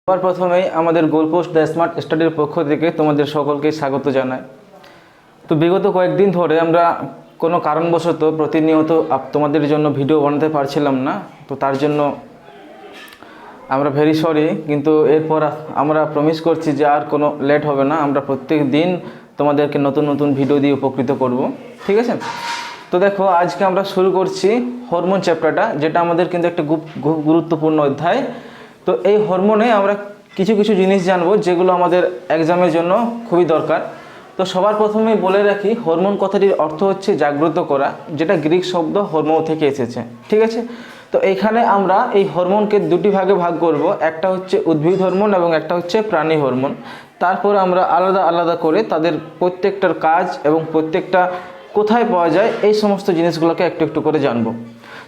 সবার প্রথমেই আমাদের গোলপোস্ট দ্য স্মার্ট স্টাডির পক্ষ থেকে তোমাদের সকলকে স্বাগত জানাই। তো বিগত কয়েকদিন ধরে আমরা কোনো কারণবশত প্রতিনিয়ত তোমাদের জন্য ভিডিও বানাতে পারছিলাম না, তো তার জন্য আমরা ভেরি সরি। কিন্তু এরপর আমরা প্রমিস করছি যে আর কোনো লেট হবে না, আমরা প্রত্যেক দিন তোমাদেরকে নতুন নতুন ভিডিও দিয়ে উপকৃত করব, ঠিক আছে? তো দেখো, আজকে আমরা শুরু করছি হরমোন চ্যাপ্টারটা, যেটা আমাদের কিন্তু একটা গুরুত্বপূর্ণ অধ্যায়। তো এই হরমোনে আমরা কিছু কিছু জিনিস জানবো যেগুলো আমাদের এক্সামের জন্য খুবই দরকার। তো সবার প্রথমেই বলে রাখি, হরমোন কথাটির অর্থ হচ্ছে জাগ্রত করা, যেটা গ্রিক শব্দ হরমো থেকে এসেছে, ঠিক আছে? তো এইখানে আমরা এই হরমোনকে দুটি ভাগে ভাগ করব, একটা হচ্ছে উদ্ভিদ হরমোন এবং একটা হচ্ছে প্রাণী হরমোন। তারপর আমরা আলাদা আলাদা করে তাদের প্রত্যেকটার কাজ এবং প্রত্যেকটা কোথায় পাওয়া যায় এই সমস্ত জিনিসগুলোকে একটু একটু করে জানবো।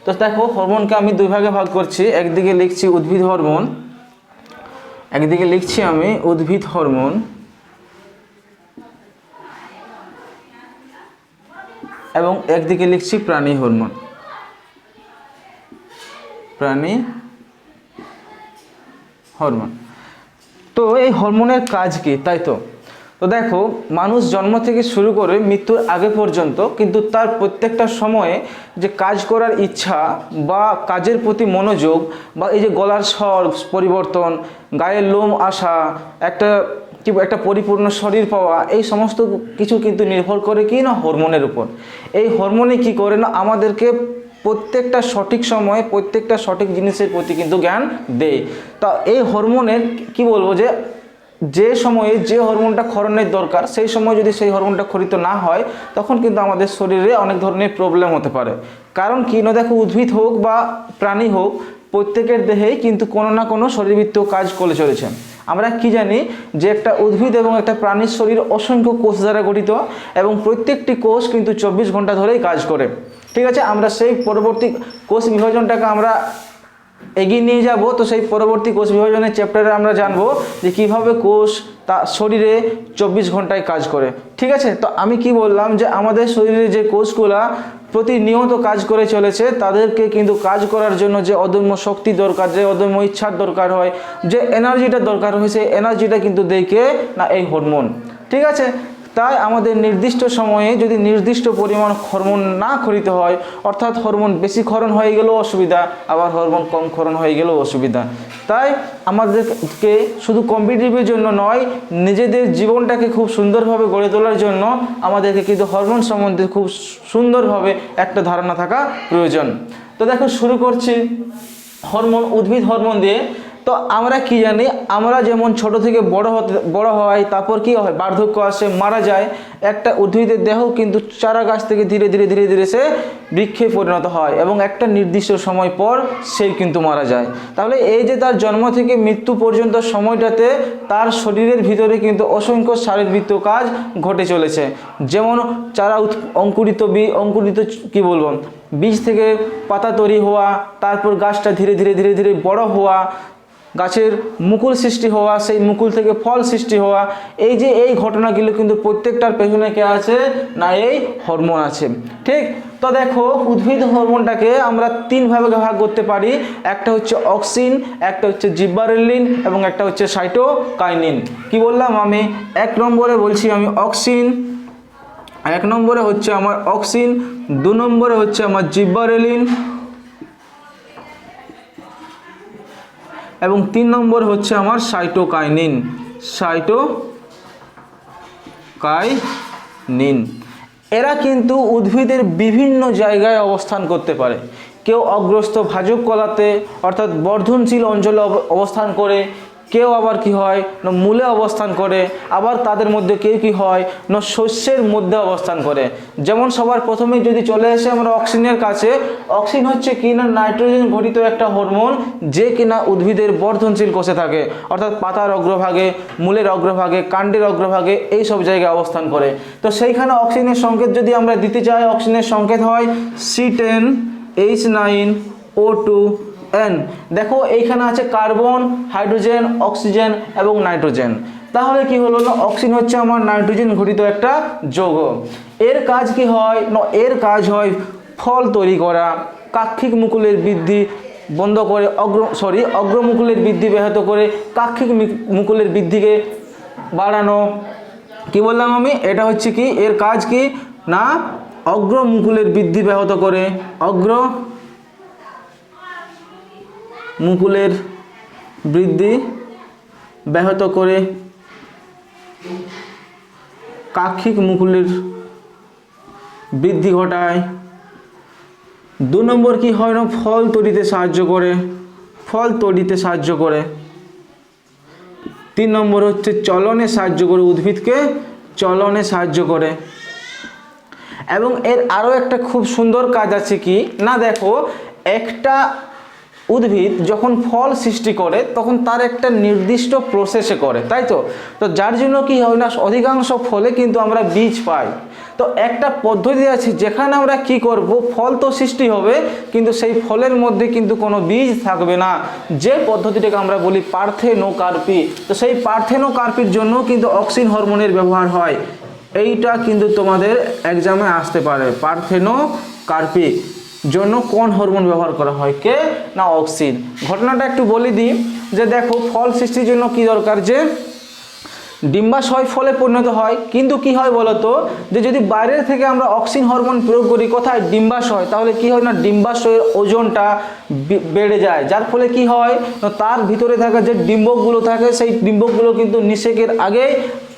তো দেখো, হরমোনকে আমি দুই ভাগে ভাগ করছি। একদিকে লিখছি উদ্ভিদ হরমোন, একদিকে লিখছি আমি উদ্ভিদ হরমোন, এবং একদিকে লিখছি প্রাণী হরমোন, প্রাণী হরমোন। তো এই হরমোনের কাজ কি, তাই তো? তো দেখো, মানুষ জন্ম থেকে শুরু করে মৃত্যুর আগে পর্যন্ত কিন্তু তার প্রত্যেকটা সময়ে যে কাজ করার ইচ্ছা বা কাজের প্রতি মনোযোগ, বা এই যে গলার স্বর পরিবর্তন, গায়ের লোম আসা, একটা পরিপূর্ণ শরীর পাওয়া, এই সমস্ত কিছু কিন্তু নির্ভর করে কি না, হরমোনের উপর। এই হরমোনে কি করে না, আমাদেরকে প্রত্যেকটা সঠিক সময়ে প্রত্যেকটা সঠিক জিনিসের প্রতি কিন্তু জ্ঞান দেয়। তা এই হরমোনের কি বলবো, যে সময়ে যে হরমোনটা ক্ষরণের দরকার সেই সময় যদি সেই হরমোনটা ক্ষরিত না হয়, তখন কিন্তু আমাদের শরীরে অনেক ধরনের প্রবলেম হতে পারে। কারণ কি না, দেখো, উদ্ভিদ হোক বা প্রাণী হোক, প্রত্যেকের দেহেই কিন্তু কোনো না কোনো শরীরবৃত্তীয় কাজ করে চলেছে। আমরা কি জানি যে একটা উদ্ভিদ এবং একটা প্রাণীর শরীর অসংখ্য কোষ দ্বারা গঠিত, এবং প্রত্যেকটি কোষ কিন্তু 24 ঘন্টা ধরেই কাজ করে, ঠিক আছে? আমরা সেই পরবর্তী কোষ বিভাজনটাকে আমরা এগিয়ে নিয়ে যাব। তো সেই পরবর্তী কোষ বিভাজনের চ্যাপ্টারে আমরা জানবো যে কিভাবে কোষ তার শরীরে 24 ঘন্টায় কাজ করে, ঠিক আছে? তো আমি কি বললাম যে আমাদের শরীরে যে কোষগুলা প্রতিনিয়ত কাজ করে চলেছে, তাদেরকে কিন্তু কাজ করার জন্য যে অদম্য শক্তি দরকার, যে অদম্য ইচ্ছার দরকার হয়, যে এনার্জিটা দরকার হয়, সেই এনার্জিটা কিন্তু দেখে না এই হরমোন, ঠিক আছে? তাই আমাদের নির্দিষ্ট সময়ে যদি নির্দিষ্ট পরিমাণ হরমোন না ক্ষরিত হয়, অর্থাৎ হরমোন বেশি ক্ষরণ হয়ে গেলেও অসুবিধা, আবার হরমোন কম ক্ষরণ হয়ে গেলেও অসুবিধা। তাই আমাদেরকে শুধু কম্পিটিটিভের জন্য নয়, নিজেদের জীবনটাকে খুব সুন্দরভাবে গড়ে তোলার জন্য আমাদেরকে কিন্তু হরমোন সম্বন্ধে খুব সুন্দরভাবে একটা ধারণা থাকা প্রয়োজন। তো দেখো, শুরু করছি হরমোন, উদ্ভিদ হরমোন দিয়ে। তো আমরা কি জানি, আমরা যেমন ছোট থেকে বড় হয়, তারপর কি হয়, বার্ধক্য আসে, মারা যায়। একটা উদ্ভিদের দেহ কিন্তু চারা গাছ থেকে ধীরে ধীরে ধীরে ধীরে সে বৃক্ষে পরিণত হয়, এবং একটা নির্দিষ্ট সময় পর সেই কিন্তু মারা যায়। তাহলে এই যে তার জন্ম থেকে মৃত্যু পর্যন্ত সময়টাতে তার শরীরের ভিতরে কিন্তু অসংখ্য শারীরবৃত্তীয় কাজ ঘটে চলেছে। যেমন চারা অঙ্কুরিত কি বলবো, বীজ থেকে পাতা তৈরি হওয়া, তারপর গাছটা ধীরে ধীরে ধীরে ধীরে বড় হওয়া, গাছের মুকুল সৃষ্টি হওয়া, সেই মুকুল থেকে ফল সৃষ্টি হওয়া, এই ঘটনাগুলো কিন্তু প্রত্যেকটার পেছনে কে আছে না, এই হরমোন আছে, ঠিক? তো দেখো, উদ্ভিদ হরমোনটাকে আমরা তিন ভাগে ভাগ করতে পারি। একটা হচ্ছে অক্সিন, একটা হচ্ছে জিব্বারেলিন, এবং একটা হচ্ছে সাইটোকাইনিন। কি বললাম আমি? এক নম্বরে বলছি আমি অক্সিন, এক নম্বরে হচ্ছে আমার অক্সিন, 2 নম্বরে হচ্ছে আমার জিব্বারেলিন, এবং 3 নম্বর হচ্ছে আমার সাইটোকাইনিন। এরা কিন্তু উদ্ভিদের বিভিন্ন জায়গায় অবস্থান করতে পারে। কেউ অগ্রস্থ ভাজক কলাতে অর্থাৎ বর্ধনশীল অঞ্চলে অবস্থান করে, কেউ আবার কি হয় না মূলে অবস্থান করে, আবার তাদের মধ্যে কেউ কি হয় না শস্যের মধ্যে অবস্থান করে। যেমন সবার প্রথমে যদি চলে আসে আমরা অক্সিনের কাছে, অক্সিন হচ্ছে কি না নাইট্রোজেন ঘটিত একটা হরমোন, যে কিনা উদ্ভিদের বর্ধনশীল কোষে থাকে, অর্থাৎ পাতার অগ্রভাগে, মূলের অগ্রভাগে, কাণ্ডের অগ্রভাগে, এই সব জায়গায় অবস্থান করে। তো সেইখানে অক্সিনের সংকেত যদি আমরা দিতে চাই, অক্সিনের সংকেত হয় C10H9O2 N। দেখো, এইখানে আছে কার্বন, হাইড্রোজেন, অক্সিজেন এবং নাইট্রোজেন। তাহলে কি হলো না, অক্সিজেন হচ্ছে আমার নাইট্রোজেন ঘটিত একটা যৌগ। এর কাজ কি হয় না, এর কাজ হয় ফল তৈরি করা, কাক্ষিক মুকুলের বৃদ্ধি, বন্ধ করে অগ্রমুকুলের বৃদ্ধি ব্যাহত করে কাক্ষিক মুকুলের বৃদ্ধিকে বাড়ানো। কি বললাম আমি, এটা হচ্ছে কি, এর কাজ কি না অগ্রমুকুলের বৃদ্ধি ব্যাহত করে, অগ্রমুকুলের বৃদ্ধি ব্যাহত করে কাক্ষিক মুকুলের বৃদ্ধি ঘটায়। 2 নম্বর কি হয় না ফল তৈরিতে সাহায্য করে, ফল তৈরিতে সাহায্য করে। 3 নম্বর হচ্ছে চলনে সাহায্য করে, উদ্ভিদকে চলনে সাহায্য করে। এবং এর আরও একটা খুব সুন্দর কাজ আছে কি না, দেখো একটা উদ্ভিদ যখন ফল সৃষ্টি করে তখন তার একটা নির্দিষ্ট প্রসেসে করে, তাই তো। তো যার জন্য কি হয় না অধিকাংশ ফলে কিন্তু আমরা বীজ পাই। তো একটা পদ্ধতি আছে যেখানে আমরা কি করব, ফল তো সৃষ্টি হবে কিন্তু সেই ফলের মধ্যে কিন্তু কোনো বীজ থাকবে না, যে পদ্ধতিটাকে আমরা বলি পার্থেনোকার্পি। তো সেই পার্থেনোকার্পির জন্য কিন্তু অক্সিন হরমোনের ব্যবহার হয়। এইটা কিন্তু তোমাদের এক্সামে আসতে পারে, পার্থেনোকার্পি জন্য কোন হরমোন ব্যবহার করা হয়, কে না অক্সিন। ঘটনাটা একটু বলে দিই যে দেখো ফল সৃষ্টির জন্য কি দরকার, যে ডিম্বাশয় ফলে পরিণত হয়, কিন্তু কি হয় বলতো যে যদি বাইরের থেকে আমরা অক্সিন হরমোন প্রয়োগ করি কোথায়, ডিম্বাশয়, তাহলে কি হয় না ডিম্বাশয়ের ওজনটা বেড়ে যায়, যার ফলে কি হয় তার ভিতরে থাকা যে ডিম্বকগুলো থাকে সেই ডিম্বকগুলো কিন্তু নিষেকের আগেই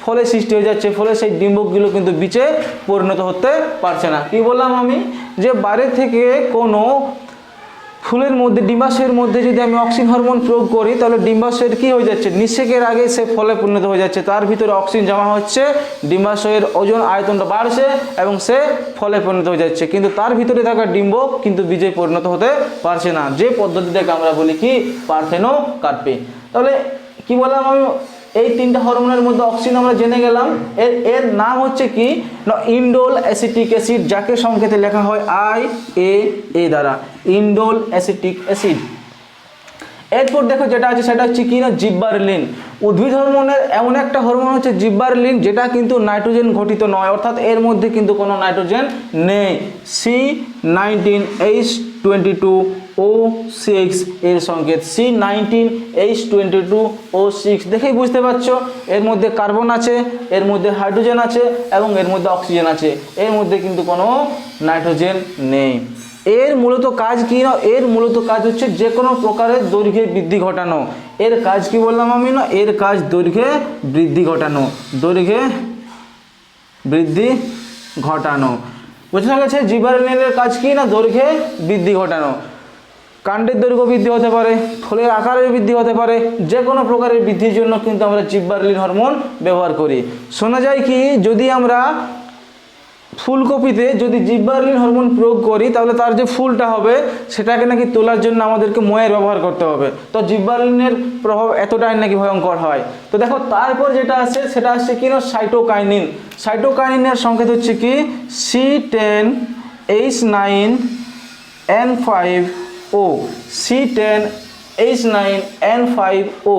ফলে সৃষ্টি হয়ে যাচ্ছে, ফলে সেই ডিম্বকগুলো কিন্তু বীজে পরিণত হতে পারছে না। কি বললাম আমি, যে বাইরে থেকে কোনো ফুলের মধ্যে ডিম্বাশয়ের মধ্যে যদি আমি অক্সিন হরমোন প্রয়োগ করি তাহলে ডিম্বাশয়ের কি হয়ে যাচ্ছে, নিষেকের আগে সে ফলে পরিণত হয়ে যাচ্ছে, তার ভিতরে অক্সিজেন জমা হচ্ছে, ডিম্বাশয়ের ওজন আয়তনটা বাড়ছে এবং সে ফলে পরিণত হয়ে যাচ্ছে, কিন্তু তার ভিতরে থাকা ডিম্বক কিন্তু বীজে পরিণত হতে পারছে না, যে পদ্ধতিটাকে আমরা বলি কি পার্থেনোকার্পি। তাহলে কি বললাম আমি, এই 3টা হরমোনের মধ্যে অক্সিজেন আমরা জেনে গেলাম, এর নাম হচ্ছে কি না ইন্ডোল অ্যাসিটিক অ্যাসিড, যাকে সংকেতে লেখা হয় IA দ্বারা, ইন্ডোল অ্যাসিটিক অ্যাসিড। এরপর দেখো যেটা আছে সেটা হচ্ছে কি না জিব্বারেলিন। উদ্ভিদ হরমোনের এমন একটা হরমোন হচ্ছে জিব্বারেলিন, যেটা কিন্তু নাইট্রোজেন ঘটিত নয়, অর্থাৎ এর মধ্যে কিন্তু কোনো নাইট্রোজেন নেই। C19H22O6 এর সংকেত, C19H22O6 দেখেই বুঝতে পারছো এর মধ্যে কার্বন আছে, এর মধ্যে হাইড্রোজেন আছে এবং এর মধ্যে অক্সিজেন আছে, এর মধ্যে কিন্তু কোনো নাইট্রোজেন নেই। এর মূলত কাজ কি না, এর মূলত কাজ হচ্ছে যে কোনো প্রকারের দৈর্ঘ্যে বৃদ্ধি ঘটানো। এর কাজ কি বললাম আমি না, এর কাজ দৈর্ঘ্যে বৃদ্ধি ঘটানো, দৈর্ঘ্যে বৃদ্ধি ঘটানো। বোঝা গেছে জিব্বারেলিনের কাজ কি না, দৈর্ঘ্যে বৃদ্ধি ঘটানো। কাণ্ডের দৈর্ঘ্য বৃদ্ধি হতে পারে, ফলের আকারের বৃদ্ধি হতে পারে, যে কোনো প্রকারের বৃদ্ধির জন্য কিন্তু আমরা জিব্বারেলিন হরমোন ব্যবহার করি। শোনা যায় কি যদি আমরা ফুলকপিতে যদি জিব্বারেলিন হরমোন প্রয়োগ করি তাহলে তার যে ফুলটা হবে সেটাকে নাকি তোলার জন্য আমাদেরকে ময়ের ব্যবহার করতে হবে। তো জিব্বারেলিনের প্রভাব এতটাই নাকি ভয়ঙ্কর হয়। তো দেখো তারপর যেটা আছে সেটা আসছে কি না সাইটোকাইনিন। সাইটোকাইনিনের সংকেত হচ্ছে কি C10H9N5O, C10H9N5O,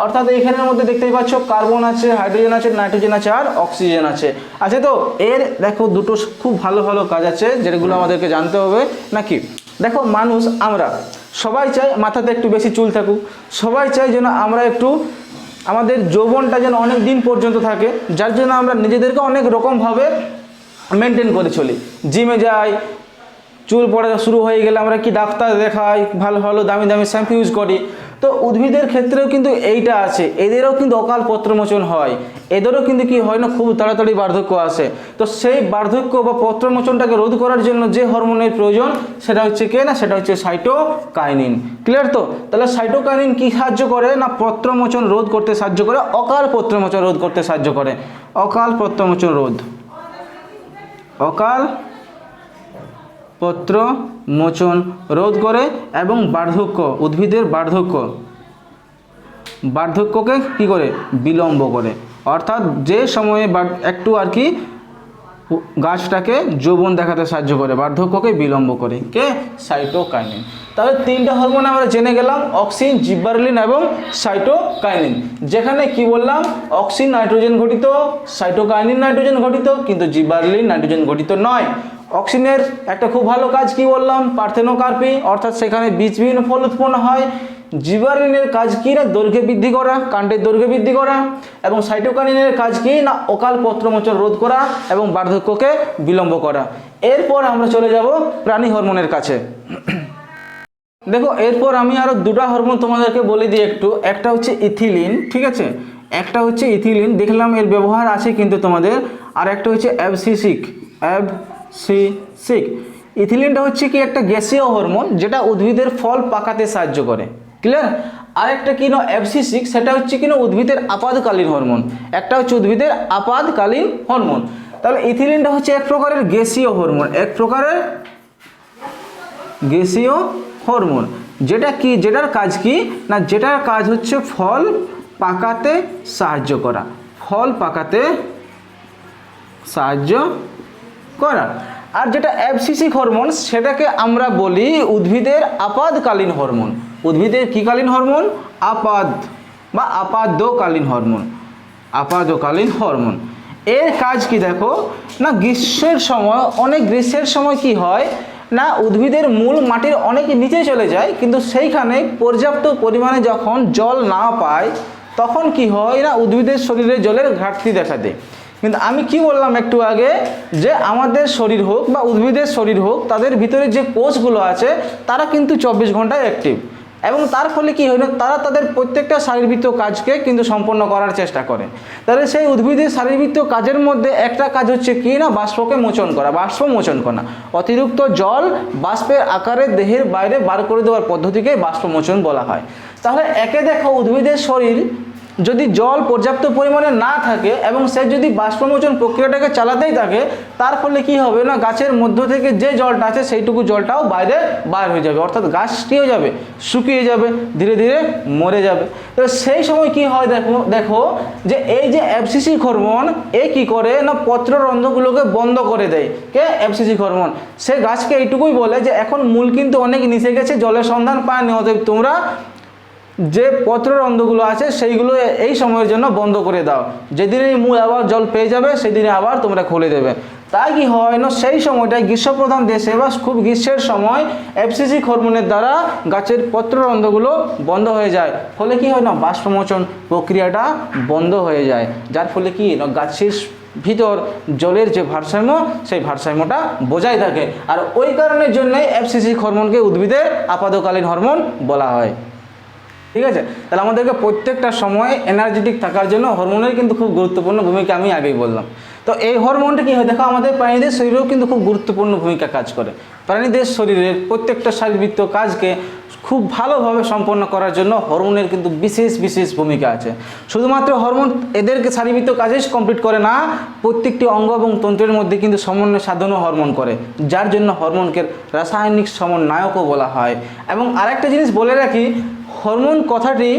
অর্থাৎ এইখানের মধ্যে দেখতেই পাচ্ছ কার্বন আছে, হাইড্রোজেন আছে, নাইট্রোজেন আছে আর অক্সিজেন আছে। আচ্ছা, তো এর দেখো দুটো খুব ভালো ভালো কাজ আছে যেগুলো আমাদেরকে জানতে হবে নাকি। দেখো মানুষ আমরা সবাই চাই মাথাতে একটু বেশি চুল থাকুক, সবাই চাই যেন আমরা একটু আমাদের যৌবনটা যেন অনেক দিন পর্যন্ত থাকে, যার জন্য আমরা নিজেদেরকে অনেক রকমভাবে মেনটেন করে চলি। জিমে যাই, চুল পড়া শুরু হয়ে গেলে আমরা কি ডাক্তার দেখাই, ভালো ভালো দামি দামি শ্যাম্পু ইউজ করি। তো উদ্ভিদের ক্ষেত্রেও কিন্তু এইটা আছে, এদেরও কিন্তু অকাল পত্রমোচন হয়, এদেরও কিন্তু কি হয় না খুব তাড়াতাড়ি বার্ধক্য আসে। তো সেই বার্ধক্য বা পত্রমোচনটাকে রোধ করার জন্য যে হরমোনের প্রয়োজন সেটা হচ্ছে কে না, সেটা হচ্ছে সাইটোকাইনিন। ক্লিয়ার? তো তাহলে সাইটোকাইনিন কি সাহায্য করে না পত্রমোচন রোধ করতে সাহায্য করে, অকাল পত্রমোচন রোধ করতে সাহায্য করে, অকাল পত্রমোচন রোধ, অকাল পত্রমোচন রোধ করে এবং বার্ধক্য, উদ্ভিদের বার্ধক্যকে কি করে বিলম্ব করে, অর্থাৎ যে সময়ে একটু আর কি গাছটাকে যৌবন দেখাতে সাহায্য করে, বার্ধক্যকে বিলম্ব করে কে সাইটোকাইনিন। তাহলে 3টা হরমোন আমরা জেনে গেলাম, অক্সিন, জিব্বারেলিন এবং সাইটোকাইনিন। যেখানে কি বললাম অক্সিন নাইট্রোজেন ঘটিত, সাইটোকাইনিন নাইট্রোজেন ঘটিত, কিন্তু জিব্বারেলিন নাইট্রোজেন ঘটিত নয়। অক্সিনের একটা খুব ভালো কাজ কি বললাম, পার্থেনোকার্পি, অর্থাৎ সেখানে বীজবিহীন ফল উৎপন্ন হয়। জিবারিনের কাজ কি না দৈর্ঘ্য বৃদ্ধি করা, কাণ্ডের দৈর্ঘ্য বৃদ্ধি করা। এবং সাইটোকাইনিনের কাজ কি না অকাল পত্রমোচন রোধ করা এবং বার্ধক্যকে বিলম্ব করা। এরপর আমরা চলে যাব প্রাণী হরমোনের কাছে। দেখো এরপর আমি আরও দুটো হরমোন তোমাদেরকে বলে দিই একটু। একটা হচ্ছে ইথিলিন, ঠিক আছে, একটা হচ্ছে ইথিলিন, দেখলাম এর ব্যবহার আছে কিন্তু তোমাদের। আর একটা হচ্ছে অ্যাবসিসিক। ইথিলিনটা হচ্ছে কি একটা গ্যাসীয় হরমোন যেটা উদ্ভিদের ফল পাকাতে সাহায্য করে, ক্লিয়ার। আরেকটা কি না অ্যাবসিসিক, সেটা হচ্ছে কি না উদ্ভিদের আপাতকালীন হরমোন। একটা হচ্ছে উদ্ভিদের আপাতকালীন হরমোন। তাহলে ইথিলিনটা হচ্ছে এক প্রকারের গ্যাসীয় হরমোন, এক প্রকারের গ্যাসীয় হরমোন, যেটা কি যেটার কাজ কি না যেটার কাজ হচ্ছে ফল পাকাতে সাহায্য করা, ফল পাকাতে সাহায্য করা। আর যেটা অ্যাবসিসিক হরমোন সেটাকে আমরা বলি উদ্ভিদের আপাতকালীন হরমোন। উদ্ভিদের কি কালীন হরমোন? আপাদ বা আপাতকালীন হরমোন, আপাতকালীন হরমোন। এর কাজ কি দেখো না গ্রীষ্মের সময়, অনেক গ্রীষ্মের সময় কি হয় না উদ্ভিদের মূল মাটির অনেক নিচে চলে যায়, কিন্তু সেইখানে পর্যাপ্ত পরিমাণে যখন জল না পায় তখন কি হয় না উদ্ভিদের শরীরে জলের ঘাটতি দেখা দেয়। কিন্তু আমি কি বললাম একটু আগে যে আমাদের শরীর হোক বা উদ্ভিদের শরীর হোক, তাদের ভিতরে যে কোষগুলো আছে তারা কিন্তু 24 ঘন্টায় অ্যাক্টিভ, এবং তার ফলে কি হয় না তারা তাদের প্রত্যেকটা শারীরবৃত্তীয় কাজকে কিন্তু সম্পন্ন করার চেষ্টা করে। তাহলে সেই উদ্ভিদের শারীরবৃত্তীয় কাজের মধ্যে একটা কাজ হচ্ছে কি না বাষ্পকে মোচন করা, বাষ্প মোচন করা। অতিরিক্ত জল বাষ্পের আকারে দেহের বাইরে বার করে দেওয়ার পদ্ধতিকে বাষ্প মোচন বলা হয়। তাহলে একে দেখো উদ্ভিদের শরীর যদি জল পর্যাপ্ত পরিমাণে না থাকে এবং সে যদি বাষ্পমোচন প্রক্রিয়াটাকে চালাতেই থাকে, তার ফলে কি হবে না গাছের মধ্য থেকে যে জলটা আছে সেইটুকু জলটাও বাইরে বার হয়ে যাবে, অর্থাৎ গাছ কী হয়ে যাবে শুকিয়ে যাবে, ধীরে ধীরে মরে যাবে। তো সেই সময় কি হয় দেখো যে এই যে অ্যাবসিসিক হরমোন এ কি করে না পত্ররন্ধ্রগুলোকে বন্ধ করে দেয়। কে? Abscisic hormone. সে গাছকে এইটুকুই বলে যে এখন মূল কিন্তু অনেক নিচে গেছে, জলের সন্ধান পায়নি, অতএব তোমরা যে পত্ররন্ধ্রগুলো আছে সেইগুলো এই সময়ের জন্য বন্ধ করে দাও, যেদিনই মূল আবার জল পেয়ে যাবে সেদিনে আবার তোমরা খুলে দেবে। তাই কি হয় না সেই সময়টায় গ্রীষ্মপ্রধান দেশে বা খুব গ্রীষ্মের সময় অ্যাবসিসিক হরমোনের দ্বারা গাছের পত্ররন্ধ্রগুলো বন্ধ হয়ে যায়, ফলে কি হয় না বাষ্পমোচন প্রক্রিয়াটা বন্ধ হয়ে যায়, যার ফলে কি না গাছের ভিতর জলের যে ভারসাম্য সেই ভারসাম্যটা বজায় থাকে। আর ওই কারণের জন্যই অ্যাবসিসিক হরমোনকে উদ্ভিদের আপাতকালীন হরমোন বলা হয়। ঠিক আছে, তাহলে আমাদেরকে প্রত্যেকটা সময় এনার্জেটিক থাকার জন্য হরমোনের কিন্তু খুব গুরুত্বপূর্ণ ভূমিকা আমি আগেই বললাম। তো এই হরমোনটা কী হয় দেখো আমাদের প্রাণীদের শরীরেও কিন্তু খুব গুরুত্বপূর্ণ ভূমিকা কাজ করে। প্রাণীদের শরীরের প্রত্যেকটা শারীরবৃত্তীয় কাজকে খুব ভালোভাবে সম্পন্ন করার জন্য হরমোনের কিন্তু বিশেষ বিশেষ ভূমিকা আছে। শুধুমাত্র হরমোন এদেরকে শারীরবৃত্তীয় কাজেই কমপ্লিট করে না, প্রত্যেকটি অঙ্গ এবং তন্ত্রের মধ্যে কিন্তু সমন্বয় সাধনও হরমোন করে, যার জন্য হরমোনকে রাসায়নিক সমন্বয়কও বলা হয়। এবং আরেকটা জিনিস বলে রাখি, হরমোন কথাটি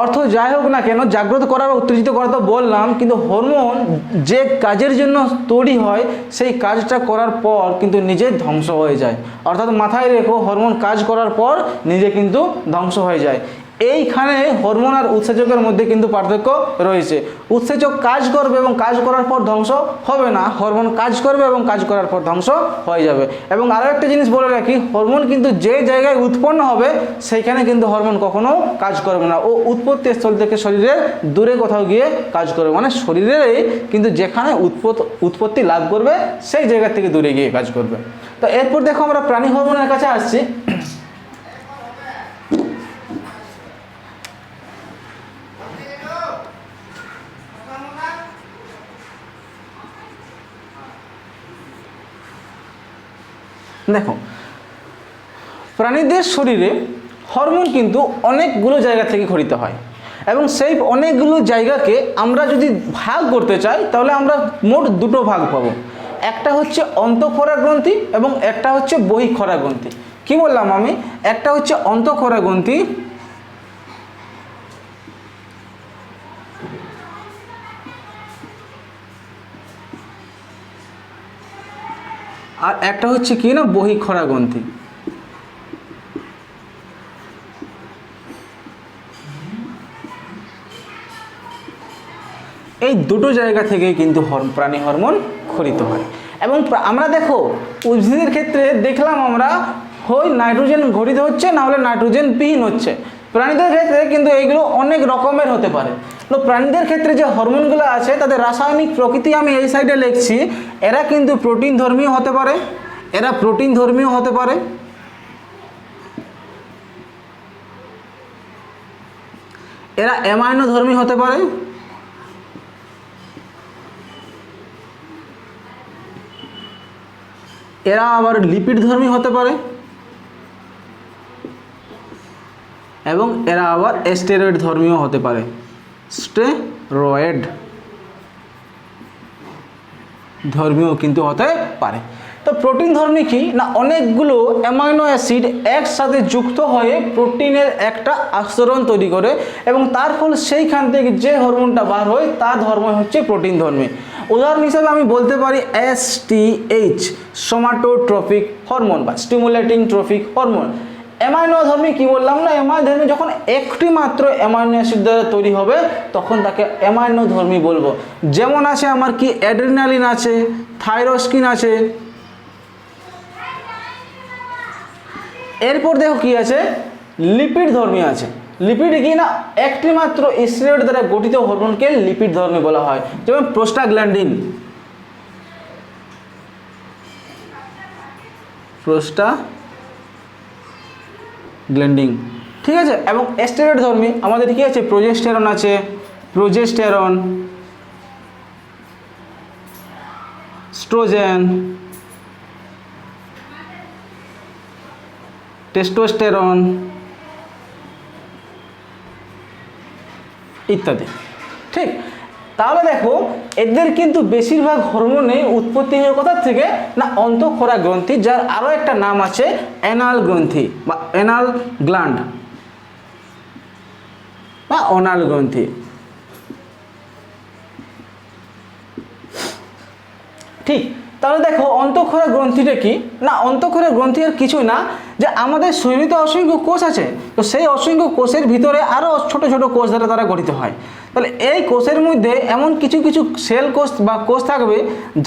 অর্থ যাই হোক না কেন জাগ্রত করা বা উত্তেজিত করা তো বললাম, কিন্তু হরমোন যে কাজের জন্য তৈরি হয় সেই কাজটা করার পর কিন্তু নিজে ধ্বংস হয়ে যায়। অর্থাৎ মাথায় রেখো হরমোন কাজ করার পর নিজে কিন্তু ধ্বংস হয়ে যায়। এইখানে হরমোন আর উৎসেচকের মধ্যে কিন্তু পার্থক্য রয়েছে। উৎসেচক কাজ করবে এবং কাজ করার পর ধ্বংস হবে না, হরমোন কাজ করবে এবং কাজ করার পর ধ্বংস হয়ে যাবে। এবং আরও একটা জিনিস বলে রাখি, হরমোন কিন্তু যে জায়গায় উৎপন্ন হবে সেইখানে কিন্তু হরমোন কখনো কাজ করবে না, ও উৎপত্তি স্থল থেকে শরীরের দূরে কোথাও গিয়ে কাজ করবে, মানে শরীরেরই কিন্তু যেখানে উৎপত্তি লাভ করবে সেই জায়গা থেকে দূরে গিয়ে কাজ করবে। তো এরপর দেখো আমরা প্রাণী হরমোনের কাছে আসছি। দেখো প্রাণীদের শরীরে হরমোন কিন্তু অনেকগুলো জায়গা থেকে খরিত হয়, এবং সেই অনেকগুলো জায়গাকে আমরা যদি ভাগ করতে চাই তাহলে আমরা মোট দুটো ভাগ পাবো। একটা হচ্ছে অন্তঃক্ষরা গ্রন্থি এবং একটা হচ্ছে বহিঃক্ষরা গ্রন্থি। কি বললাম আমি? একটা হচ্ছে অন্তঃক্ষরা গ্রন্থি আর একটা হচ্ছে কি না বহিঃক্ষরা গ্রন্থি। এই দুটো জায়গা থেকে কিন্তু প্রাণী হরমোন খরিত হয়। এবং আমরা দেখো উদ্ভিদের ক্ষেত্রে দেখলাম আমরা হয় নাইট্রোজেন ঘটিত হচ্ছে, না হলে নাইট্রোজেন বিহীন হচ্ছে। প্রাণীদের ক্ষেত্রে কিন্তু এইগুলো অনেক রকমের হতে পারে। তো প্রাণীদের ক্ষেত্রে যে হরমোনগুলো আছে তাদের রাসায়নিক প্রকৃতি আমি এই সাইডে লিখছি। এরা কিন্তু প্রোটিন ধর্মীয় হতে পারে, এরা প্রোটিন ধর্মীয় হতে পারে, এরা অ্যামাইনো ধর্মী হতে পারে, এরা আবার লিপিড ধর্মী হতে পারে, এবং এরা আবার স্টেরয়েড ধর্মীয় হতে পারে, স্টেরয়েড ধর্মীয় কিন্তু হতে পারে। তো প্রোটিন ধর্মী কি না, অনেকগুলো অ্যামাইনো অ্যাসিড একসাথে যুক্ত হয়ে প্রোটিনের একটা আস্তরণ তৈরি করে এবং তার ফলে সেইখান থেকে যে হরমোনটা বার হয় তার ধর্ম হচ্ছে প্রোটিন ধর্মী। উদাহরণ হিসাবে আমি বলতে পারি STH, সোমাটোট্রফিক হরমোন বা স্টিমুলেটিং ট্রফিক হরমোন। অ্যামাইনো ধর্মী কি বললাম না, অ্যামাইনো ধর্মী যখন একটি মাত্র অ্যামাইনো অ্যাসিড দ্বারা তৈরি হবে তখন তাকে অ্যামাইনো ধর্মী বলবো। যেমন আছে আমার কি অ্যাড্রিনালিন আছে, থাইরোস্কিন আছে, এরপর দেখো কি আছে লিপিড ধর্মী আছে। লিপিড কি না, একটি মাত্র স্টেরয়েড দ্বারা গঠিত হরমোনকে লিপিড ধর্মী বলা হয়, যেমন প্রোস্টাগ্ল্যান্ডিন, প্রোস্টাগ্ল্যান্ডিন, ঠিক আছে। এবং স্টেরয়েড ধর্মী আমাদের কি আছে, প্রোজেস্টেরন আছে, প্রোজেস্টেরন, স্ট্রোজেন, টেস্টোস্টেরন ইত্যাদি, ঠিক। তাহলে দেখো এদের কিন্তু বেশিরভাগ হরমোনে উৎপত্তি হওয়ার কথা থেকে না অন্তঃক্ষরা গ্রন্থি, যার আরও একটা নাম আছে অ্যানাল গ্রন্থি বা অ্যানাল গ্ল্যান্ড বা অনাল গ্রন্থি, ঠিক। তাহলে দেখো অন্তঃক্ষরা গ্রন্থিটা কি না, অন্তঃক্ষরা গ্রন্থি আর কিছুই না, যে আমাদের শরীরে তো অসংখ্য কোষ আছে, তো সেই অসংখ্য কোষের ভিতরে আরও ছোট ছোট কোষ দ্বারা তারা গঠিত হয়। তাহলে এই কোষের মধ্যে এমন কিছু কিছু সেল কোষ বা কোষ থাকবে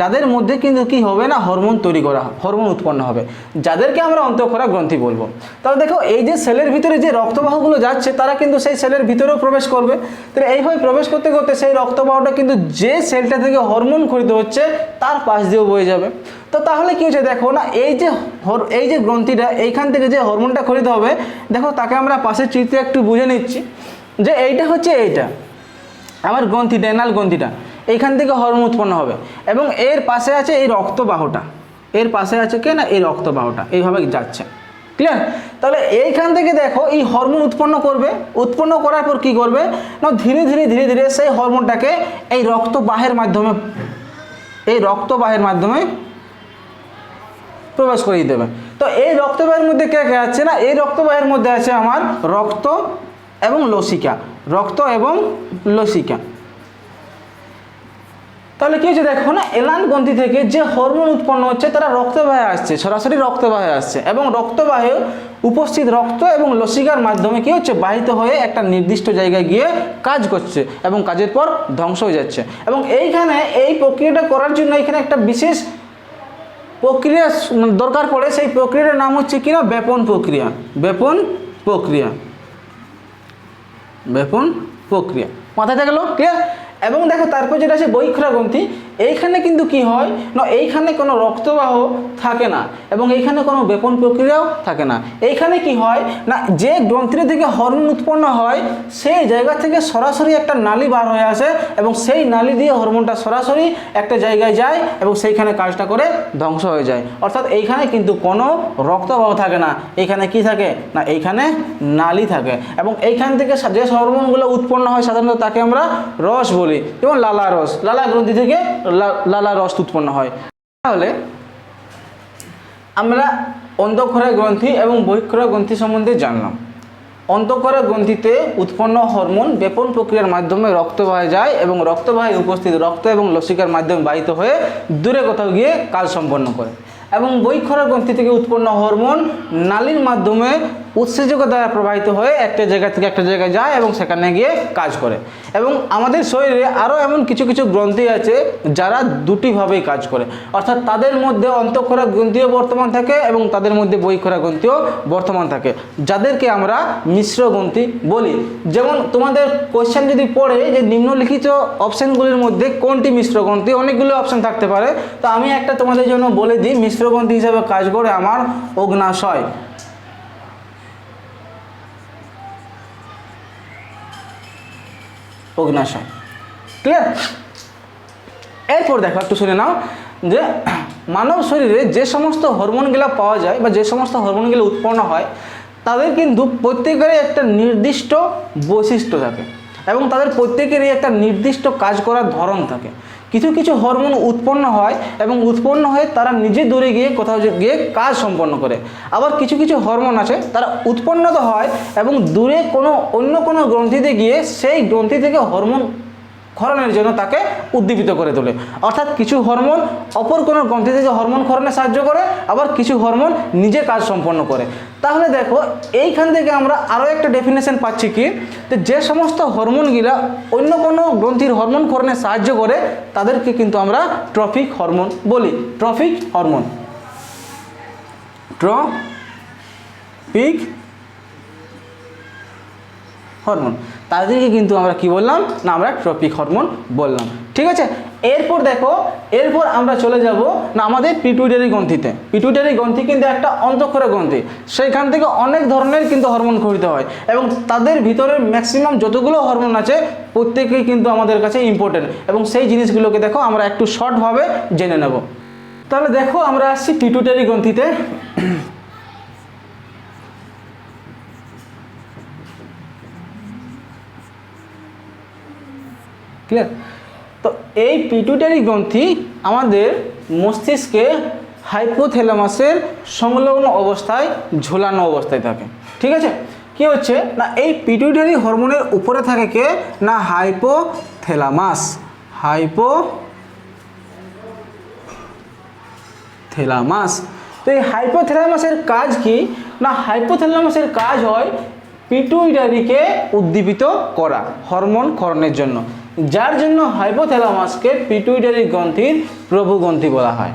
যাদের মধ্যে কিন্তু কি হবে না, হরমোন তৈরি করা, হরমোন উৎপন্ন হবে, যাদেরকে আমরা অন্তঃক্ষরা গ্রন্থি বলবো। তাহলে দেখো এই যে সেলের ভিতরে যে রক্তবাহগুলো যাচ্ছে তারা কিন্তু সেই সেলের ভিতরেও প্রবেশ করবে। তাহলে এইভাবে প্রবেশ করতে করতে সেই রক্তবাহটা কিন্তু যে সেলটা থেকে হরমোন খরিত হচ্ছে তার পাশ দিয়েও বয়ে যাবে। তো তাহলে কি হচ্ছে দেখো না, এই যে গ্রন্থিটা এইখান থেকে যে হরমোনটা খরিত হবে, দেখো তাকে আমরা পাশের চিত্রে একটু বুঝে নিচ্ছি যে এইটা হচ্ছে এইটা আমার গ্রন্থিটা, অ্যানাল গ্রন্থিটা, এইখান থেকে হরমোন উৎপন্ন হবে এবং এর পাশে আছে এই রক্তবাহটা, এর পাশে আছে কে না এই রক্তবাহটা, এইভাবে যাচ্ছে, ক্লিয়ার। তাহলে এইখান থেকে দেখো এই হরমোন উৎপন্ন করবে, উৎপন্ন করার পর কি করবে না ধীরে ধীরে ধীরে ধীরে সেই হরমোনটাকে এই রক্তবাহের মাধ্যমে প্রবেশ করিয়ে দেবে। তো এই রক্তবাহের মধ্যে কে কে আছে না, এই রক্তবাহের মধ্যে আছে আমার রক্ত এবং লসিকা, রক্ত এবং লসিকা। তাহলে কি হচ্ছে দেখো না, এলান গ্রন্থি থেকে যে হরমোন উৎপন্ন হচ্ছে তারা রক্তবাহে আসছে, সরাসরি রক্তবাহে আসছে এবং রক্তবাহে উপস্থিত রক্ত এবং লসিকার মাধ্যমে কি হচ্ছে বাহিত হয়ে একটা নির্দিষ্ট জায়গায় গিয়ে কাজ করছে এবং কাজের পর ধ্বংস হয়ে যাচ্ছে। এবং এইখানে এই প্রক্রিয়াটা করার জন্য এখানে একটা বিশেষ প্রক্রিয়া দরকার পড়ে, সেই প্রক্রিয়াটার নাম হচ্ছে কিনা ব্যাপন প্রক্রিয়া, ব্যাপন প্রক্রিয়া, ব্যাপন প্রক্রিয়া, মাথায় থাকলো, ক্লিয়ার। এবং দেখো তারপর যেটা আছে বহিঃক্ষরা গ্রন্থি, এইখানে কিন্তু কি হয় না, এইখানে কোনো রক্তবাহ থাকে না এবং এইখানে কোনো ব্যাপন প্রক্রিয়াও থাকে না। এইখানে কি হয় না, যে গ্রন্থিটা থেকে হরমোন উৎপন্ন হয় সেই জায়গা থেকে সরাসরি একটা নালী বার হয়ে আসে এবং সেই নালী দিয়ে হরমোনটা সরাসরি একটা জায়গায় যায় এবং সেইখানে কাজটা করে ধ্বংস হয়ে যায়। অর্থাৎ এইখানে কিন্তু কোনো রক্তবাহ থাকে না, এইখানে কি থাকে না, এইখানে নালী থাকে এবং এইখান থেকে যে হরমোনগুলো উৎপন্ন হয় সাধারণত তাকে আমরা রস বলি, যেমন লালা রস, লালা গ্রন্থি থেকে লালা রস উৎপন্ন হয়। তাহলে আমরা অন্তঃক্ষরা গ্রন্থি এবং বহিঃক্ষরা গ্রন্থি সম্বন্ধে জানলাম। অন্তঃক্ষরা গ্রন্থিতে উৎপন্ন হরমোন ব্যাপন প্রক্রিয়ার মাধ্যমে রক্তবাহে যায় এবং রক্তবাহে উপস্থিত রক্ত এবং লসিকার মাধ্যমে বাহিত হয়ে দূরে কোথাও গিয়ে কাজ সম্পন্ন করে। এবং বহিঃক্ষরা গ্রন্থি থেকে উৎপন্ন হরমোন নালীর মাধ্যমে উৎসেচকের দ্বারা প্রবাহিত হয়ে একটা জায়গা থেকে একটা জায়গায় যায় এবং সেখানে গিয়ে কাজ করে। এবং আমাদের শরীরে আরও এমন কিছু কিছু গ্রন্থি আছে যারা দুটিভাবেই কাজ করে, অর্থাৎ তাদের মধ্যে অন্তঃক্ষরা গ্রন্থিও বর্তমান থাকে এবং তাদের মধ্যে বহিঃক্ষরা গ্রন্থিও বর্তমান থাকে, যাদেরকে আমরা মিশ্র গ্রন্থি বলি। যেমন তোমাদের কোয়েশ্চেন যদি পড়ে যে নিম্নলিখিত অপশানগুলির মধ্যে কোনটি মিশ্র গ্রন্থি, অনেকগুলো অপশান থাকতে পারে, তো আমি একটা তোমাদের জন্য বলে দিই। মিশ্র গ্রন্থি হিসাবে কাজ করে আমার অগ্নাশয়। অগ্নাশয় ক্লিয়ার। এরপর দেখো একটু শুনে নাও যে মানব শরীরে যে সমস্ত হরমোনগুলো পাওয়া যায় বা যে সমস্ত হরমোনগুলো উৎপন্ন হয় তাদের কিন্তু প্রত্যেকেরই একটা নির্দিষ্ট বৈশিষ্ট্য থাকে এবং তাদের প্রত্যেকেরই একটা নির্দিষ্ট কাজ করার ধরন থাকে। কিছু কিছু হরমোন উৎপন্ন হয় এবং উৎপন্ন হয়ে তারা নিজে দূরে গিয়ে কোথাও গিয়ে কাজ সম্পন্ন করে। আবার কিছু কিছু হরমোন আছে তারা উৎপন্ন তো হয় এবং দূরে অন্য কোনো গ্রন্থিতে গিয়ে সেই গ্রন্থি থেকে হরমোন ক্ষরণের জন্য তাকে উদ্দীপিত করে তোলে। অর্থাৎ কিছু হরমোন অপর কোনো গ্রন্থি থেকে হরমোন ক্ষরণে সাহায্য করে, আবার কিছু হরমোন নিজে কাজ সম্পন্ন করে। তাহলে দেখো এইখান থেকে আমরা আরও একটা ডেফিনেশন পাচ্ছি কি, যে সমস্ত হরমোনগুলা অন্য কোনো গ্রন্থির হরমোন ক্ষরণে সাহায্য করে তাদেরকে কিন্তু আমরা ট্রফিক হরমোন বলি। ট্রফিক হরমোন, ট্রফিক হরমোন, তাদেরকে কিন্তু আমরা কি বললাম না, আমরা ট্রফিক হরমোন বললাম। ঠিক আছে। এরপর দেখো, এরপর আমরা চলে যাব না আমাদের পিটুইটারি গ্রন্থিতে। পিটুইটারি গ্রন্থি কিন্তু একটা অন্তঃক্ষরা গ্রন্থি, সেইখান থেকে অনেক ধরনের কিন্তু হরমোন ক্ষরিত হয় এবং তাদের ভিতরে ম্যাক্সিমাম যতগুলো হরমোন আছে প্রত্যেকেই কিন্তু আমাদের কাছে ইম্পর্টেন্ট এবং সেই জিনিসগুলোকে দেখো আমরা একটু শর্টভাবে জেনে নেব। তাহলে দেখো আমরা আসছি পিটুইটারি গ্রন্থিতে। ক্লিয়ার। তো এই পিটুইটারি গ্রন্থি আমাদের মস্তিষ্কে হাইপোথ্যালামাসের সংলগ্ন অবস্থায় ঝোলানো অবস্থায় থাকে। ঠিক আছে। কি হচ্ছে না, এই পিটুইটারি হরমোনের উপরে থাকে কে না হাইপোথ্যালামাস। হাইপোথ্যালামাস। তো এই হাইপোথ্যালামাসের কাজ কি না, হাইপোথ্যালামাসের কাজ হয় পিটুইটারিকে উদ্দীপিত করা হরমোন ক্ষরণের জন্য, যার জন্য হাইপোথ্যালামাসকে পিটুইটারি গ্রন্থির প্রভু গ্রন্থি বলা হয়।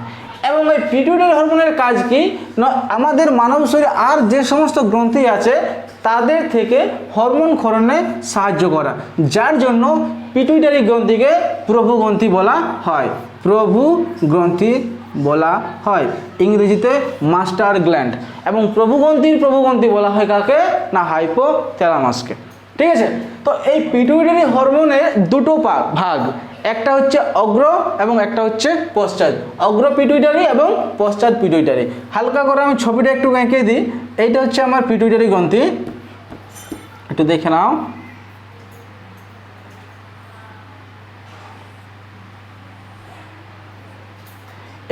এবং এই পিটুইটারি হরমোনের কাজ কি না, আমাদের মানব শরীরে আর যে সমস্ত গ্রন্থি আছে তাদের থেকে হরমোন ক্ষরণে সাহায্য করা, যার জন্য পিটুইটারি গ্রন্থিকে প্রভু গ্রন্থি বলা হয়। প্রভু গ্রন্থি বলা হয়, ইংরেজিতে মাস্টার গ্ল্যান্ড। এবং প্রভু গ্রন্থি বলা হয় কাকে না হাইপোথ্যালামাসকে। ঠিক আছে। তো এই পিটুইটারি হরমোনের দুটো ভাগ, একটা হচ্ছে অগ্র এবং একটা হচ্ছে পশ্চাৎ। অগ্র পিটুইটারি এবং পশ্চাৎ পিটুইটারি। হালকা করে আমি ছবিটা একটু এঁকে দিই। এইটা হচ্ছে আমার পিটুইটারি গ্রন্থি, একটু দেখে নাও।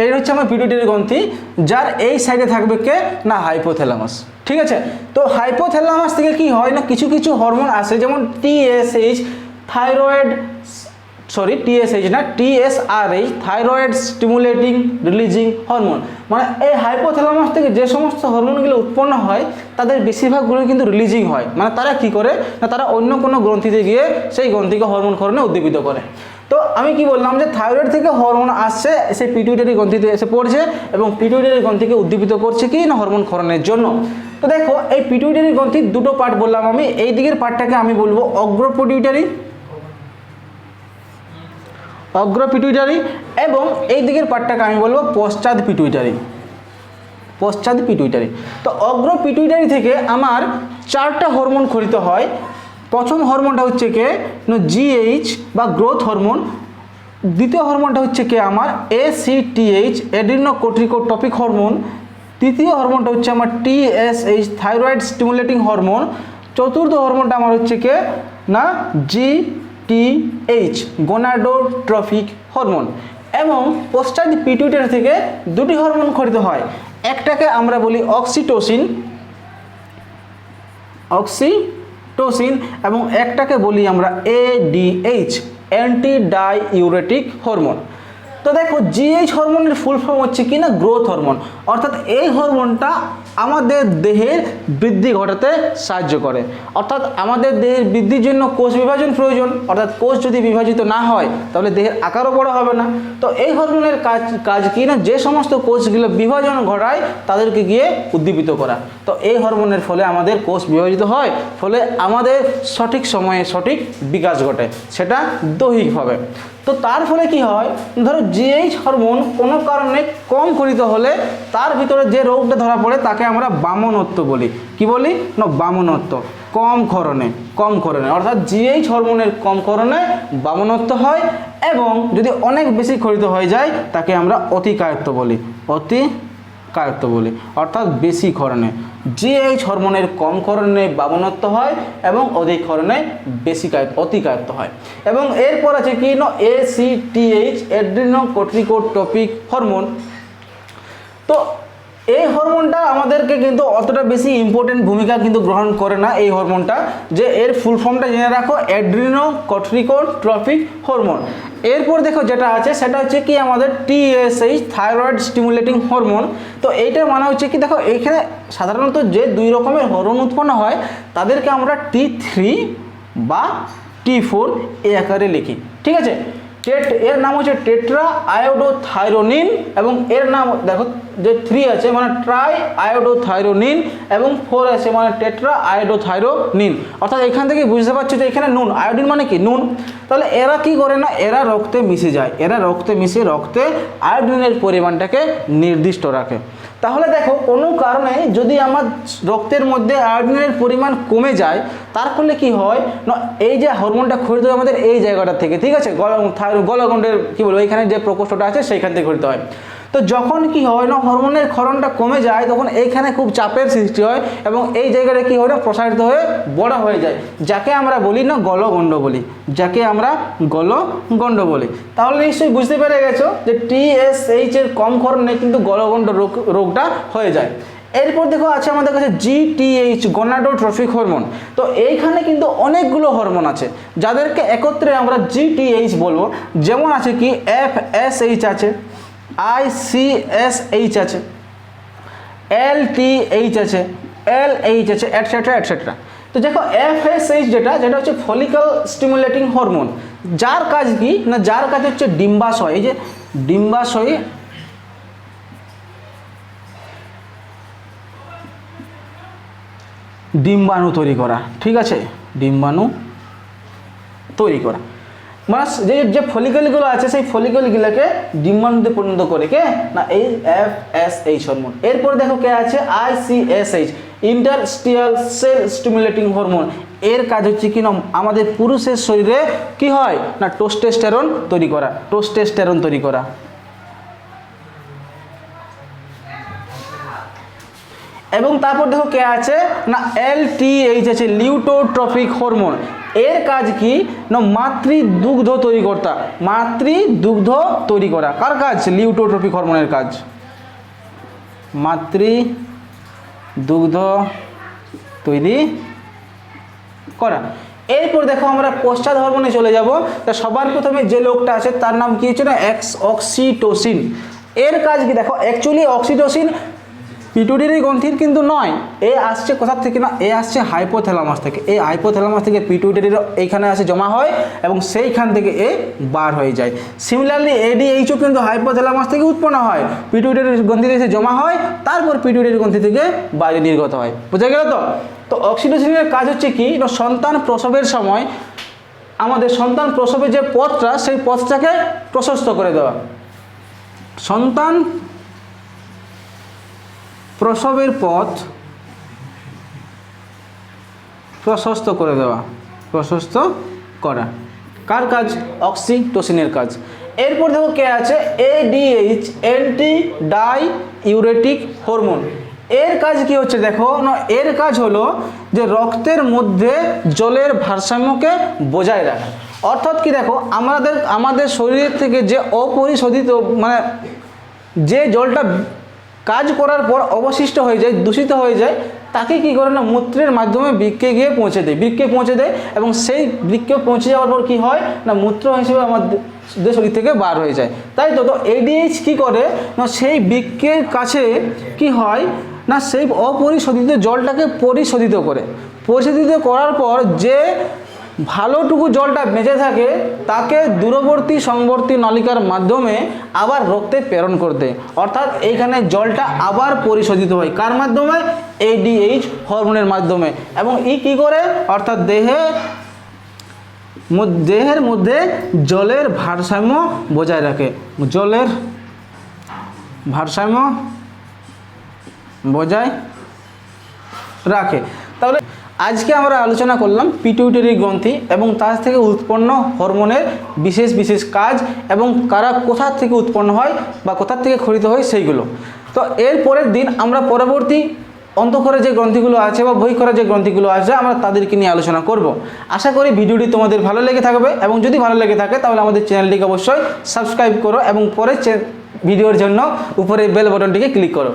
এই হচ্ছে আমার পিটুইটারি গ্রন্থি, যার এই সাইডে থাকবে কে না হাইপোথ্যালামাস। ঠিক আছে। তো হাইপোথ্যালামাস থেকে কি হয় না, কিছু কিছু হরমোন আসে, যেমন TSH thyroid stimulating releasing hormone. মানে এই হাইপোথ্যালামাস থেকে যে সমস্ত হরমোনগুলো উৎপন্ন হয় তাদের বেশিরভাগগুলো কিন্তু রিলিজিং হয়। মানে তারা কি করে না, তারা অন্য কোনো গ্রন্থিতে গিয়ে সেই গ্রন্থিকে হরমোন ক্ষরণে উদ্দীপিত করে। তো আমি কি বললাম যে থাইরয়েড থেকে হরমোন আসছে, সেই পিটুইটারি গ্রন্থিতে এসে পড়ছে এবং পিটুইটারি গ্রন্থিকে উদ্দীপিত করছে কি না হরমোন ক্ষরণের জন্য। তো দেখো এই পিটুইটারি গ্রন্থির দুটো পার্ট বললাম আমি। এই দিকের পার্টটাকে আমি বলবো অগ্র পিটুইটারি এবং এই দিকের পার্টটাকে আমি বলবো পশ্চাৎ পিটুইটারি। তো অগ্র পিটুইটারি থেকে আমার চারটা হরমোন ক্ষরিত হয়। প্রথম হরমোনটা হচ্ছে কে না GH বা গ্রোথ হরমোন। দ্বিতীয় হরমোনটা হচ্ছে কে আমার ACTH অ্যাড্রিনোকর্টিকোট্রপিক হরমোন। তৃতীয় হরমোনটা হচ্ছে আমার TSH থাইরয়েড স্টিমুলেটিং হরমোন। চতুর্থ হরমোনটা আমার হচ্ছে কে না GTH গোনাডোট্রফিক হরমোন। এবং পশ্চাৎ পিটুইটারি থেকে দুটি হরমোন ক্ষরিত হয়, একটাকে আমরা বলি অক্সিটোসিন এবং একটাকে বলি আমরা ADH অ্যান্টি ডাইউরেটিক হরমোন। তো দেখো GH হরমোনের ফুল ফর্ম হচ্ছে কি না গ্রোথ হরমোন। অর্থাৎ এই হরমোনটা আমাদের দেহের বৃদ্ধি ঘটাতে সাহায্য করে। অর্থাৎ আমাদের দেহের বৃদ্ধির জন্য কোষ বিভাজন প্রয়োজন, অর্থাৎ কোষ যদি বিভাজিত না হয় তাহলে দেহের আকারও বড় হবে না। তো এই হরমোনের কাজ কি না, যে সমস্ত কোষগুলো বিভাজন ঘটায় তাদেরকে গিয়ে উদ্দীপিত করা। তো এই হরমোনের ফলে আমাদের কোষ বিভাজিত হয়, ফলে আমাদের সঠিক সময়ে সঠিক বিকাশ ঘটে, সেটা দৈহিকভাবে। তো তার ফলে কি হয়, ধরো জিএইচ হরমোন কোনো কারণে কম ক্ষরিত হলে তার ভিতরে যে রোগটা ধরা পড়ে তাকে আমরা বামনত্ব বলি। কি বলি না, বামনত্ব। কম ক্ষরণে অর্থাৎ জিএইচ হরমোনের কম ক্ষরণে বামনত্ব হয়, এবং যদি অনেক বেশি ক্ষরিত হয়ে যায় তাকে আমরা অতিকায়ত্ব বলি, অর্থাৎ বেশি ক্ষরণে। জিএইচ হরমোনের কম ক্ষরণে বামনত্ব হয় এবং অধিক ক্ষরণে অতিকায়ত্ব হয়। এবং এরপর আছে কি না, এসিটিএইচ, অ্যাড্রিনোকর্টিকোট্রপিক হরমোন। তো এই হরমোনটা আমাদেরকে কিন্তু অতটা বেশি ইম্পর্টেন্ট ভূমিকা কিন্তু গ্রহণ করে না এই হরমোনটা, যে এর ফুল ফর্মটা জেনে রাখো, অ্যাড্রিনোকর্টিকোট্রপিক হরমোন। এরপর দেখো যেটা আছে সেটা হচ্ছে কি আমাদের টিএসএইচ, থাইরয়েড স্টিমুলেটিং হরমোন। তো এইটার মানে হচ্ছে কি, দেখো এইখানে সাধারণত যে দুই রকমের হরমোন উৎপন্ন হয় তাদেরকে আমরা T3 বা T4 এই আকারে লিখি, ঠিক আছে। এর নাম হচ্ছে টেট্রা আয়োডোথাইরোনিন, এবং এর নাম দেখো যে 3 আছে মানে ট্রাই আয়োডোথাইরোনিন, এবং 4 আছে মানে টেট্রা আয়োডোথাইরোনিন। অর্থাৎ এখান থেকে বুঝতে পারছো যে এখানে নুন, আয়োডিন মানে কি নুন। তাহলে এরা কি করে না, এরা রক্তে মিশে যায়, রক্তে আয়োডিনের পরিমাণটাকে নির্দিষ্ট রাখে। তাহলে দেখো কোনো কারণে যদি আমার রক্তের মধ্যে আয়োডিনের পরিমাণ কমে যায়, তার ফলে কি হয় না, এই যে হরমোনটা ক্ষরিত হয় আমাদের এই জায়গাটা থেকে, ঠিক আছে, গলগণ্ডের কি বলবো এখানে যে প্রকোষ্ঠটা আছে সেইখান থেকে ক্ষরিত হয়। তো যখন কি হয় না, হরমোনের ক্ষরণটা কমে যায়, তখন এইখানে খুব চাপের সৃষ্টি হয় এবং এই জায়গাটা কি হয় না, প্রসারিত হয়ে বড় হয়ে যায়, যাকে আমরা বলি না গলগণ্ড বলি। তাহলে নিশ্চয়ই বুঝতে পেরে গেছো যে টিএসএইচ এর কম ক্ষরণে কিন্তু গলগণ্ড রোগটা হয়ে যায়। এরপর দেখো আছে আমাদের কাছে জিটিএইচ, গনাডোট্রফিক হরমোন। তো এইখানে কিন্তু অনেকগুলো হরমোন আছে যাদেরকে একত্রে আমরা জিটিএইচ বলবো। যেমন আছে কি এফএসএইচ আছে, আইসিএসএইচ আছে, এলটিএইচ আছে, এলএইচ আছে, এটসেট্রা। তো দেখো এফএসএইচ যেটা হচ্ছে ফলিকল স্টিমুলেটিং হরমোন, যার কাজ কি না, যার কাজ হচ্ছে ডিম্বাশয়, এই যে ডিম্বাশয় ডিম্বাণু তৈরি করা, ঠিক আছে, ডিম্বাণু তৈরি করা, মানে যে ফলিকলগুলো আছে সেই ফলিকলগুলোকে ডিম্বাণুতে পরিণত করে কে না এই এফএসএইচ হরমোন। এরপর দেখো কে আছে আইসিএসএইচ, ইন্টারস্টিয়াল সেল স্টিমুলেটিং হরমোন। এর কাজ হচ্ছে কি না, আমাদের পুরুষের শরীরে কি হয় না টেস্টোস্টেরন তৈরি করা। এবং তারপর দেখো কে আছে না এলটিএইচ আছে, লিউটোট্রপিক হরমোন। এর কাজ কি না মাতৃদুগ্ধ তৈরি করা। কার কাজ? লিউটোট্রপিক হরমোনের কাজ, মাতৃদুগ্ধ তৈরি করা। এরপর দেখো আমরা পশ্চাৎ হরমোনে চলে যাব। তা সবার প্রথমে যে লোকটা আছে তার নাম কি হচ্ছে না অক্সিটোসিন। এর কাজ কি দেখো, অ্যাকচুয়ালি অক্সিটোসিন পিটুইটারি গ্রন্থির কিন্তু নয়, এ আসছে কোথা থেকে না, এ আসছে হাইপোথ্যালামাস থেকে। এই হাইপোথ্যালামাস থেকে পিটুইটারির এইখানে আসে জমা হয় এবং সেইখান থেকে এ বার হয়ে যায়। সিমিলারলি এডিএইচও কিন্তু হাইপোথ্যালামাস থেকে উৎপন্ন হয়, পিটুইটারি গ্রন্থিতে এসে জমা হয়, তারপর পিটুইটারি গ্রন্থি থেকে বাইরে নির্গত হয়। বুঝা গেল তো? তো অক্সিটোসিনের কাজ হচ্ছে কি না, সন্তান প্রসবের সময় আমাদের সন্তান প্রসবের যে পথটা সেই পথটাকে প্রশস্ত করে দেওয়া। সন্তান প্রসবের পথ প্রশস্ত করা। কার কাজ? অক্সিটোসিনের কাজ। এরপর দেখো কে আছে এডিএইচ, অ্যান্টি ডাইউরেটিক হরমোন। এর কাজ কি হচ্ছে দেখো না, এর কাজ হলো যে রক্তের মধ্যে জলের ভারসাম্যকে বজায় রাখা। অর্থাৎ কি দেখো, আমাদের শরীর থেকে যে অপরিশোধিত মানে যে জলটা কাজ করার পর অবশিষ্ট হয়ে যায়, দূষিত হয়ে যায়, তাকে কি করে না মূত্রের মাধ্যমে বৃক্কে গিয়ে পৌঁছে দেয় এবং সেই বৃক্কে পৌঁছে যাওয়ার পর কি হয় না মূত্র হিসেবে আমাদের শরীর থেকে বার হয়ে যায়। তাই তো এডিএইচ কি করে না, সেই বৃক্কের কাছে কি হয় না সেই অপরিশোধিত জলটাকে পরিশোধিত করে। পরিশোধিত করার পর যে ভালোটুকু জলটা বেঁচে থাকে তাকে দূরবর্তী সংবর্তী নলিকার মাধ্যমে আবার রক্তে প্রেরণ করতে, অর্থাৎ এইখানে জলটা আবার পরিশোধিত হয়। কার মাধ্যমে? ADH হরমোনের মাধ্যমে। এবং কী করে? অর্থাৎ দেহের মধ্যে জলের ভারসাম্য বজায় রাখে, জলের ভারসাম্য বজায় রাখে। তাহলে আজকে আমরা আলোচনা করলাম পিটুইটারি গ্রন্থি এবং তার থেকে উৎপন্ন হরমোনের বিশেষ বিশেষ কাজ এবং কারা কোথা থেকে উৎপন্ন হয় বা কোথা থেকে ক্ষরিত হয় সেইগুলো। তো এর পরের দিন আমরা পরবর্তী অন্তঃক্ষরে যে গ্রন্থিগুলো আছে বা বহিঃক্ষরে যে গ্রন্থিগুলো আছে আমরা তাদেরকে নিয়ে আলোচনা করব। আশা করি ভিডিওটি তোমাদের ভালো লেগে থাকবে এবং যদি ভালো লেগে থাকে তাহলে আমাদের চ্যানেলটিকে অবশ্যই সাবস্ক্রাইব করো এবং পরের ভিডিওর জন্য উপরে বেল বাটনটিকে ক্লিক করো।